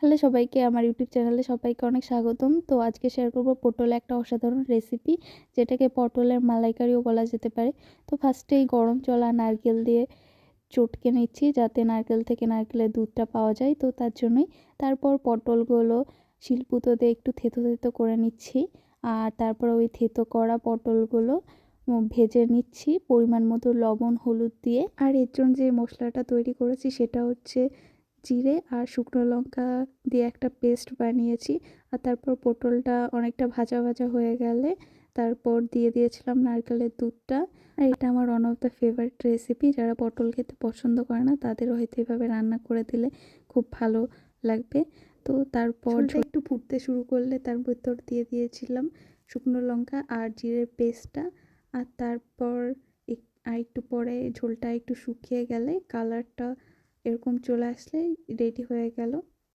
Hello সবাইকে, আমার YouTube চ্যানেলে সবাইকে অনেক স্বাগতম। তো আজকে শেয়ার করব পটলের একটা অসাধারণ রেসিপি, যেটাকে পটলের মালাইকারিও বলা যেতে পারে। তো ফার্স্টেই গরম চলা নারকেল দিয়ে চটকে নিচ্ছি, যাতে নারকেল থেকে নারকেলের দুধটা পাওয়া যায়। তো তার জন্যই তারপর পটলগুলো শিলপুতো দিয়ে একটু থেতো থেতো করে নিচ্ছি। আর তারপর ওই থেতো করা পটলগুলো ভেজে নিচ্ছি পরিমাণ মতো লবণ হলুদ দিয়ে। আর এর জন্য যে মশলাটা তৈরি করেছি সেটা হচ্ছে জিরে আর শুকনো লঙ্কা দিয়ে একটা পেস্ট বানিয়েছি। আর তারপর পটলটা অনেকটা ভাজা ভাজা হয়ে গেলে তারপর দিয়ে দিয়েছিলাম নারকেলের দুধটা। আর এটা আমার one of the favourite recipe. যারা পটল খেতে পছন্দ করে না তাদেরও হয়তো এভাবে রান্না করে দিলে খুব ভালো লাগবে। তো তারপর ঝোলটা একটু ফুটতে শুরু করলে তার ভিতর দিয়ে দিয়েছিলাম শুকনো লঙ্কা আর জিরের পেস্টটা। আর তারপর আর একটু পরে ঝোলটা একটু শুকিয়ে গেলে কালারটা এরকম চলে আসলে রেডি হয়ে গেল।